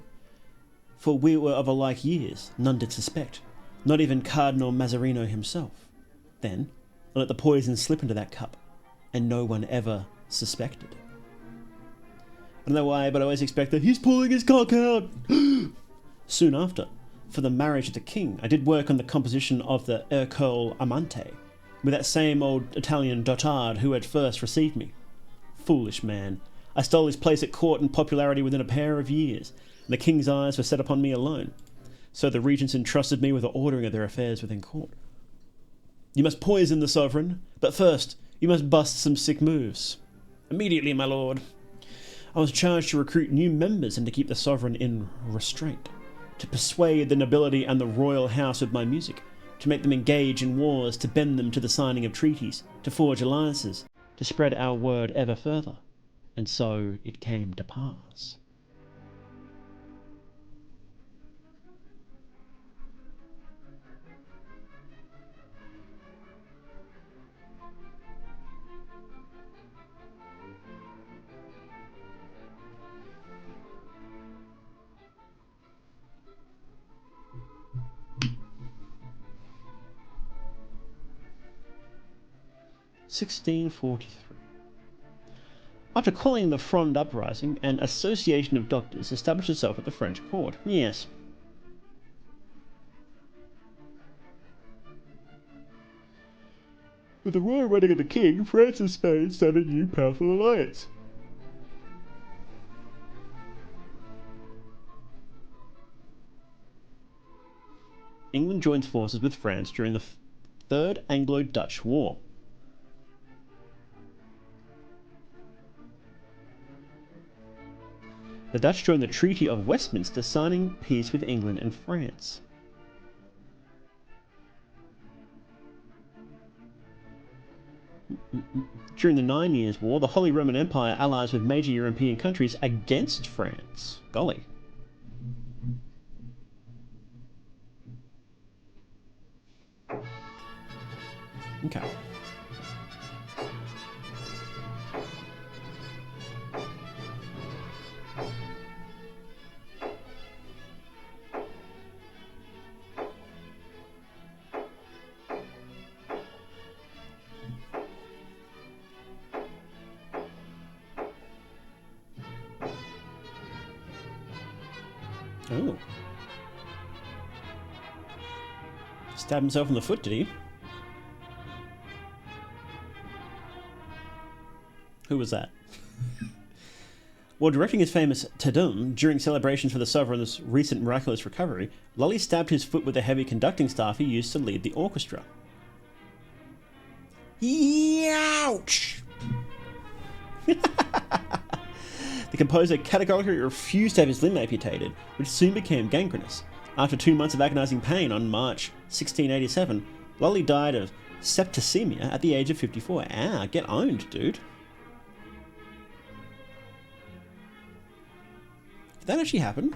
for we were of alike years, none did suspect, not even Cardinal Mazzarino himself. Then I let the poison slip into that cup, and no one ever suspected. I don't know why, but I always expect that he's pulling his cock out. Soon after, for the marriage of the king, I did work on the composition of the Ercole Amante, with that same old Italian dotard who had first received me. Foolish man. I stole his place at court and popularity within a pair of years, and the king's eyes were set upon me alone. So the regents entrusted me with the ordering of their affairs within court. You must poison the sovereign, but first you must bust some sick moves. Immediately, my lord. I was charged to recruit new members and to keep the sovereign in restraint, to persuade the nobility and the royal house with my music, to make them engage in wars, to bend them to the signing of treaties, to forge alliances, to spread our word ever further. And so it came to pass. (1643). After calling the Fronde uprising, an association of doctors established itself at the French court. Yes. With the royal wedding of the king, France and Spain started a new powerful alliance. England joins forces with France during the Third Anglo-Dutch War. The Dutch joined the Treaty of Westminster, signing peace with England and France. During the 9 Years' War, the Holy Roman Empire allies with major European countries against France. Golly. Okay. Oh. Stabbed himself in the foot, did he? Who was that? While directing his famous Te Deum during celebrations for the sovereign's recent miraculous recovery, Lully stabbed his foot with a heavy conducting staff he used to lead the orchestra. Ouch! The composer categorically refused to have his limb amputated, which soon became gangrenous. After 2 months of agonising pain on March 1687, Lully died of septicemia at the age of 54. Ah, get owned, dude. Did that actually happen?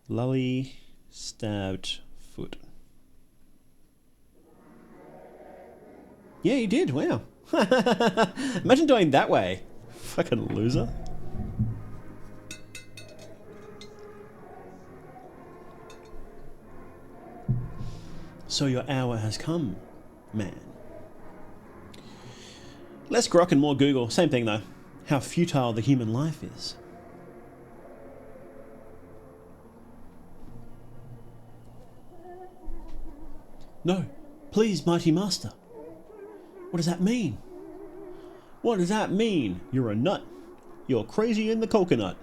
Lully stabbed foot. Yeah, he did. Wow. Imagine doing that way. Fucking loser. So your hour has come, man. Less grok and more Google. Same thing though. How futile the human life is. No, please, mighty master. What does that mean? What does that mean? You're a nut. You're crazy in the coconut.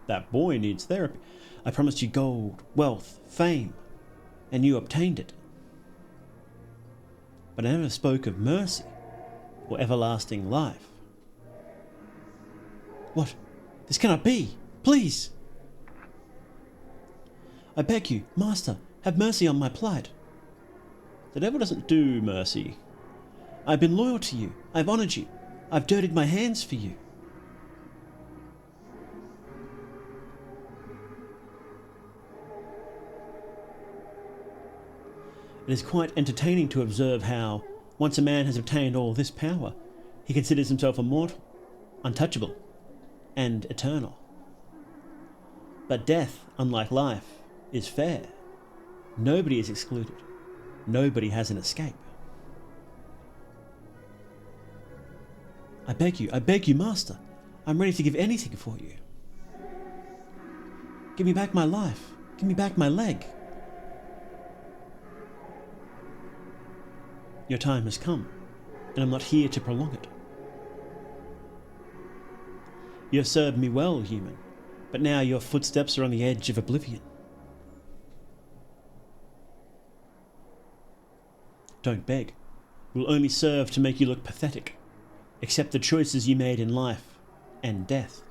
That boy needs therapy. I promised you gold, wealth, fame, and you obtained it. But I never spoke of mercy or everlasting life. What? This cannot be. Please. I beg you, master, have mercy on my plight. The devil doesn't do mercy. I've been loyal to you. I've honoured you. I've dirtied my hands for you. It is quite entertaining to observe how, once a man has obtained all this power, he considers himself immortal, untouchable, and eternal. But death, unlike life, is fair. Nobody is excluded. Nobody has an escape. I beg you, master. I'm ready to give anything for you. Give me back my life. Give me back my leg. Your time has come, and I'm not here to prolong it. You have served me well, human, but now your footsteps are on the edge of oblivion. Don't beg. It will only serve to make you look pathetic. Accept the choices you made in life and death.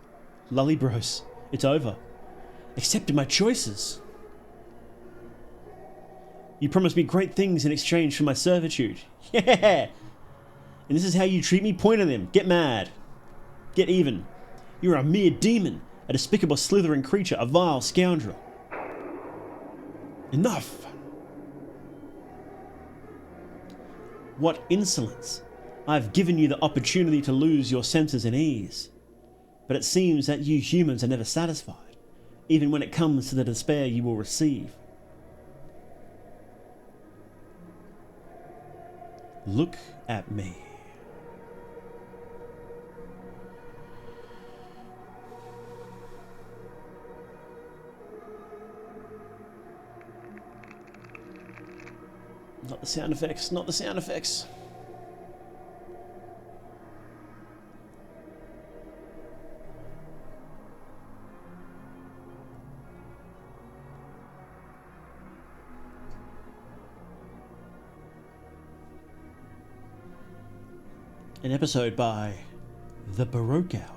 Lully bros, it's over. Accepted my choices. You promised me great things in exchange for my servitude. Yeah! And this is how you treat me? Point at them. Get mad. Get even. You're a mere demon, a despicable slithering creature, a vile scoundrel. Enough! What insolence! I've given you the opportunity to lose your senses in ease. But it seems that you humans are never satisfied, even when it comes to the despair you will receive. Look at me. Not the sound effects, not the sound effects. An episode by The Baroque Hour.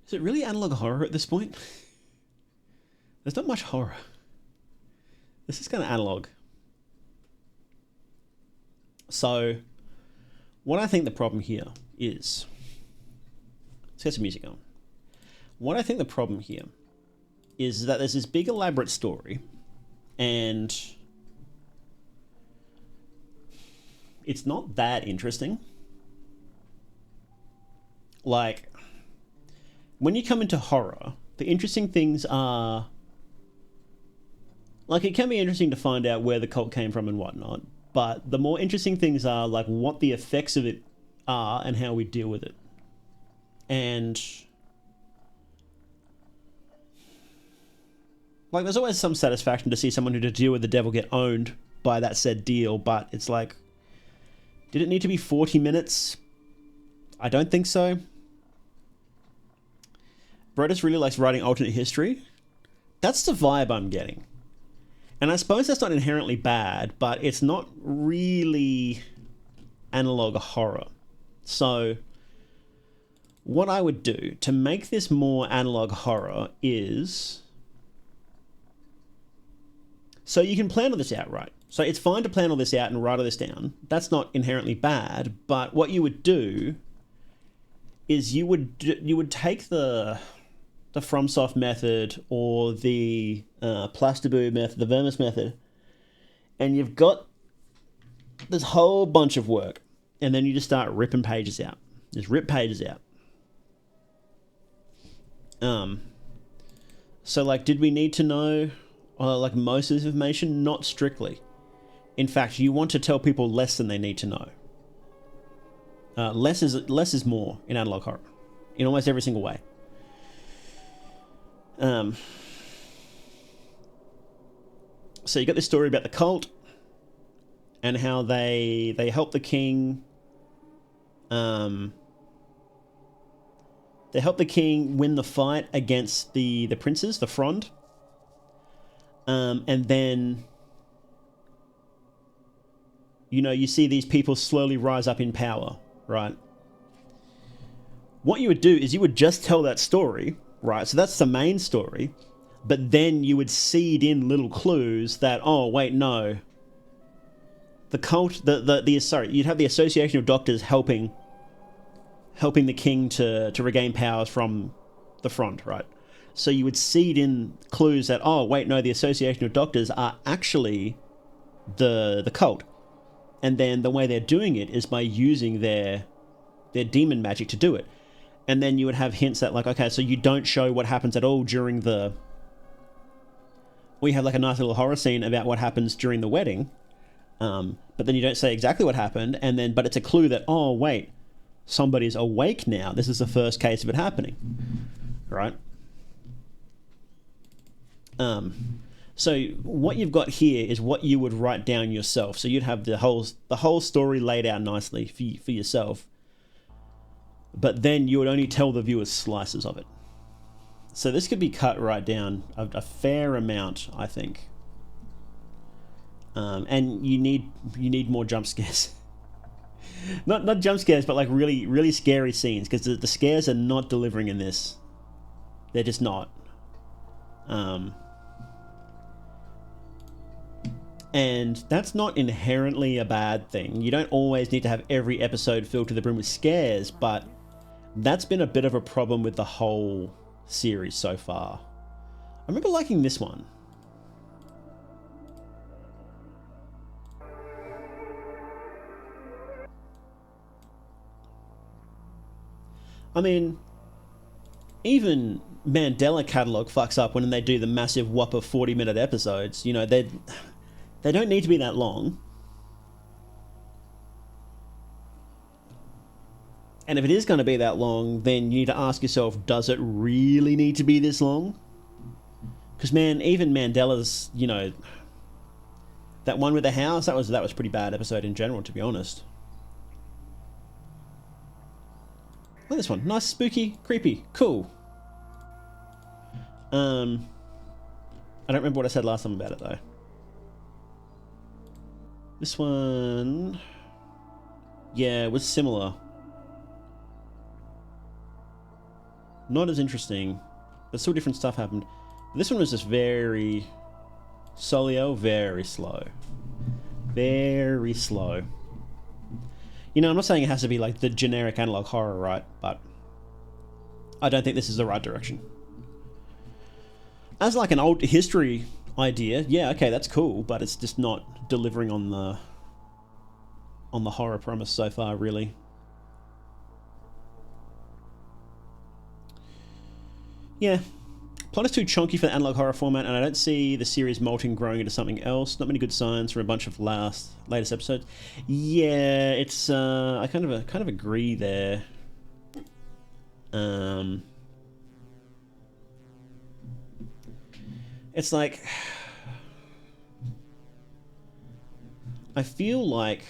Is it really analog horror at this point? There's not much horror. This is kind of analog. So, what I think the problem here is... Let's get some music on. What I think the problem here is that there's this big elaborate story, and it's not that interesting. Like, when you come into horror, the interesting things are... Like, it can be interesting to find out where the cult came from and whatnot, but the more interesting things are, like, what the effects of it are and how we deal with it. And... like, there's always some satisfaction to see someone who to deal with the devil get owned by that said deal, but it's like... Did it need to be 40 minutes? I don't think so. Brodus really likes writing alternate history. That's the vibe I'm getting. And I suppose that's not inherently bad, but it's not really analog horror. So, what I would do to make this more analog horror is... So you can plan all this out, right? So it's fine to plan all this out and write all this down. That's not inherently bad, but what you would do is you would take the FromSoft method or the Plastaboo method, the Vermis method, and you've got this whole bunch of work, and then you just start ripping pages out. Just rip pages out. So, like, did we need to know, like, most of this information? Not strictly. In fact, you want to tell people less than they need to know. Less is more in analog horror, in almost every single way. So you got this story about the cult and how they help the king They help the king win the fight against the princes, the Frond. And then, you know, you see these people slowly rise up in power, right? What you would do is you would just tell that story, right? So that's the main story. But then you would seed in little clues that, oh, wait, no. The cult, you'd have the Association of Doctors helping the king to regain powers from the Front, right? So you would seed in clues that, oh, wait, no, the Association of Doctors are actually the cult. And then the way they're doing it is by using their demon magic to do it. And then you would have hints that, like, okay, so you don't show what happens at all during the... We have like a nice little horror scene about what happens during the wedding. But then you don't say exactly what happened, but it's a clue that, oh, wait, somebody's awake now. This is the first case of it happening, right? So what you've got here is what you would write down yourself. So you'd have the whole story laid out nicely for yourself, but then you would only tell the viewers slices of it. So this could be cut right down a fair amount, I think. And you need more jump scares. not jump scares, but like really, really scary scenes, because the scares are not delivering in this. They're just not. And that's not inherently a bad thing. You don't always need to have every episode filled to the brim with scares, but that's been a bit of a problem with the whole series so far. I remember liking this one. I mean, even Mandela Catalog fucks up when they do the massive whopper 40-minute episodes. You know, they don't need to be that long. And if it is going to be that long, then you need to ask yourself, does it really need to be this long? Because, man, even Mandela's, you know, that one with the house, that was a pretty bad episode in general, to be honest. Look at this one. Nice, spooky, creepy, cool. I don't remember what I said last time about it, though. This one... yeah, was similar. Not as interesting, but still different stuff happened. This one was just very... Solio, very slow. Very slow. You know, I'm not saying it has to be like the generic analog horror, right? But I don't think this is the right direction. As like an old history idea, yeah, okay, that's cool, but it's just not delivering on the horror promise so far, really. Yeah. Plot is too chunky for the analog horror format, and I don't see the series molting, growing into something else. Not many good signs for a bunch of latest episodes. Yeah, it's I kind of agree there. It's like I feel like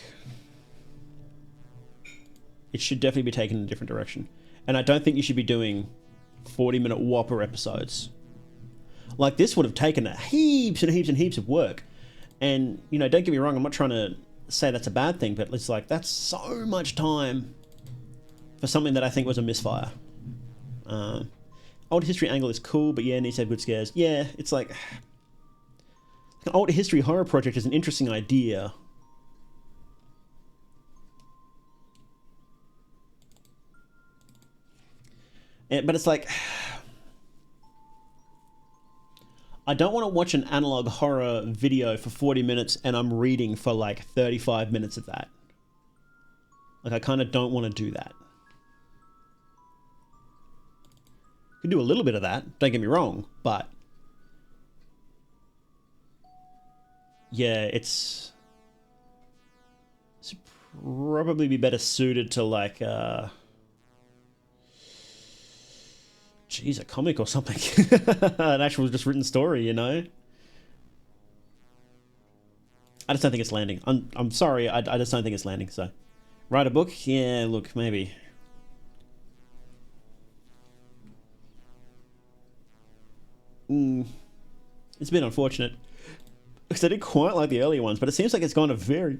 it should definitely be taken in a different direction, and I don't think you should be doing 40-minute whopper episodes. Like, this would have taken heaps and heaps and heaps of work. And, you know, don't get me wrong, I'm not trying to say that's a bad thing, but it's like, that's so much time for something that I think was a misfire. Old history angle is cool, but yeah, needs to have good scares. Yeah, it's like an old history horror project is an interesting idea. But it's like, I don't want to watch an analog horror video for 40 minutes and I'm reading for like 35 minutes of that. Like, I kind of don't want to do that. Could do a little bit of that, don't get me wrong, but yeah, it's probably be better suited to like geez, a comic or something. An actual just written story, you know? I just don't think it's landing. I'm sorry, I just don't think it's landing, so. Write a book? Yeah, look, maybe. it's a bit unfortunate because I did quite like the earlier ones, but it seems like it's gone a very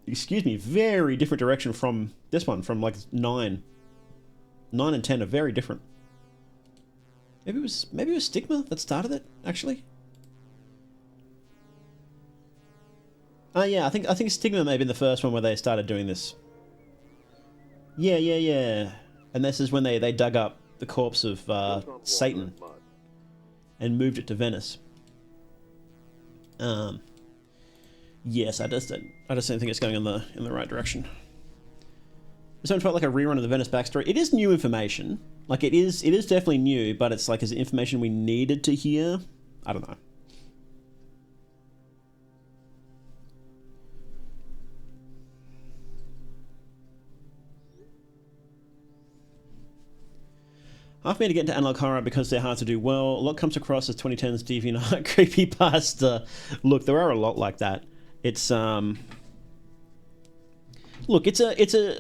different direction from this one, from like 9 and 10 are very different. Maybe it was Stigma that started it, actually. Yeah, I think Stigma may have been the first one where they started doing this. Yeah. And this is when they dug up the corpse of Satan and moved it to Venice. Yes, I just don't think it's going in the right direction. This one felt like a rerun of the Venice backstory. It is new information. Like, it is definitely new, but it's like, is it information we needed to hear? I don't know. Half me to get into analog horror because they're hard to do well. A lot comes across as 2010s DeviantArt creepypasta. Look, there are a lot like that. It's look, it's an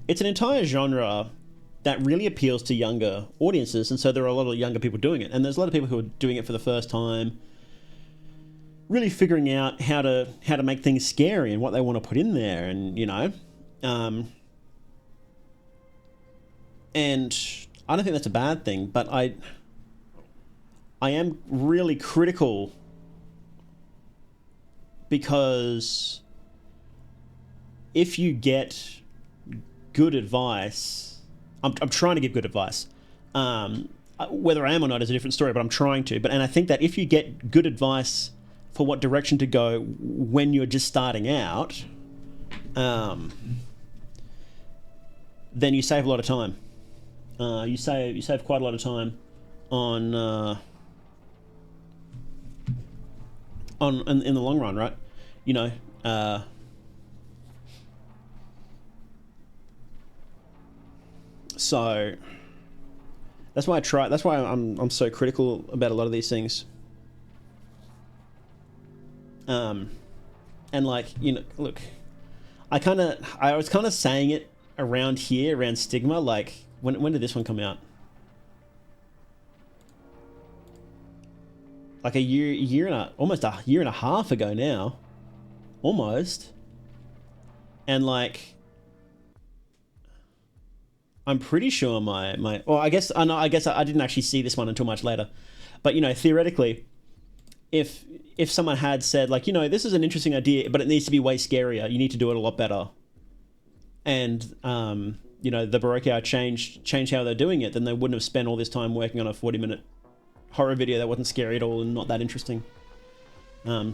entire genre that really appeals to younger audiences, and so there are a lot of younger people doing it. And there's a lot of people who are doing it for the first time, really figuring out how to make things scary and what they want to put in there, and and I don't think that's a bad thing, but I am really critical because if you get good advice, I'm trying to give good advice. Whether I am or not is a different story, but I'm trying to. And I think that if you get good advice for what direction to go when you're just starting out, then you save a lot of time. You save quite a lot of time on in the long run, right? So that's why That's why I'm so critical about a lot of these things. And like, look, I was kind of saying it around here, around Stigma, like. When did this one come out? Like almost a year and a half ago now, almost. And like, I'm pretty sure well, I guess I didn't actually see this one until much later, but theoretically, if someone had said like, this is an interesting idea, but it needs to be way scarier, you need to do it a lot better, and the Baroque hour changed how they're doing it, then they wouldn't have spent all this time working on a 40-minute horror video that wasn't scary at all and not that interesting. Yeah.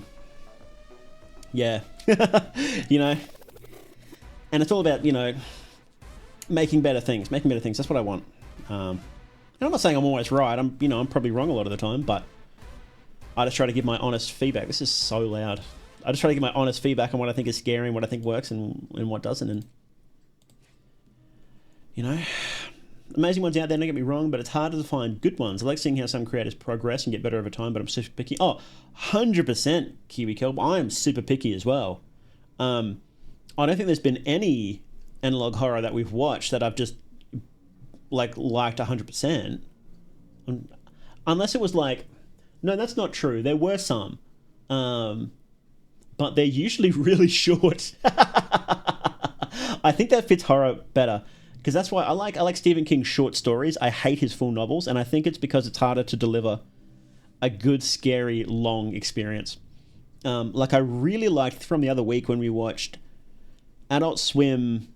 And it's all about, making better things. That's what I want. And I'm not saying I'm always right. I'm probably wrong a lot of the time, but I just try to give my honest feedback. This is so loud. I just try to give my honest feedback on what I think is scary and what I think works and what doesn't. And amazing ones out there, don't get me wrong, but it's harder to find good ones. I like seeing how some creators progress and get better over time, but I'm super picky. 100% Kiwi Kelp. I am super picky as well. I don't think there's been any analog horror that we've watched that I've just liked 100%. Unless it was like, no, that's not true. There were some, but they're usually really short. I think that fits horror better. Because that's why I like Stephen King's short stories. I hate his full novels, and I think it's because it's harder to deliver a good, scary, long experience. Like I really liked from the other week when we watched Adult Swim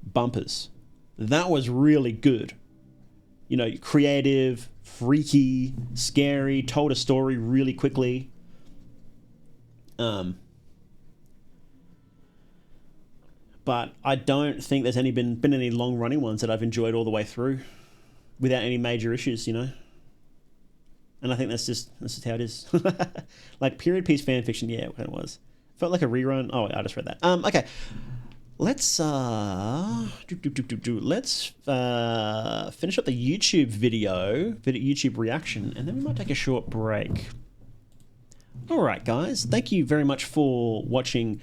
Bumpers. That was really good. Creative, freaky, scary, told a story really quickly. But I don't think there's been any long-running ones that I've enjoyed all the way through without any major issues, And I think that's just how it is. Like period piece fan fiction, yeah, it was. Felt like a rerun. Oh, I just read that. Okay. Let's finish up the YouTube YouTube reaction, and then we might take a short break. All right, guys. Thank you very much for watching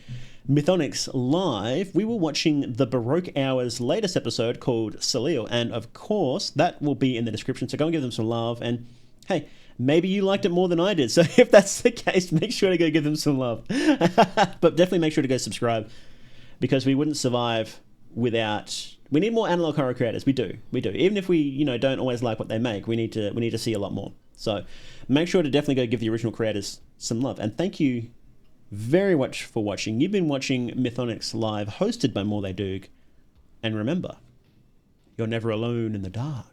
Mythonics Live. We were watching the Baroque Hour's latest episode called Salil, and of course that will be in the description, so go and give them some love. And hey, maybe you liked it more than I did. So if that's the case, make sure to go give them some love. But definitely make sure to go subscribe, because we wouldn't survive without... We need more analog horror creators. We do. Even if we, don't always like what they make, we need to see a lot more. So make sure to definitely go give the original creators some love. And thank you very much for watching. You've been watching Mythonics Live, hosted by Morley Duke. And remember, you're never alone in the dark.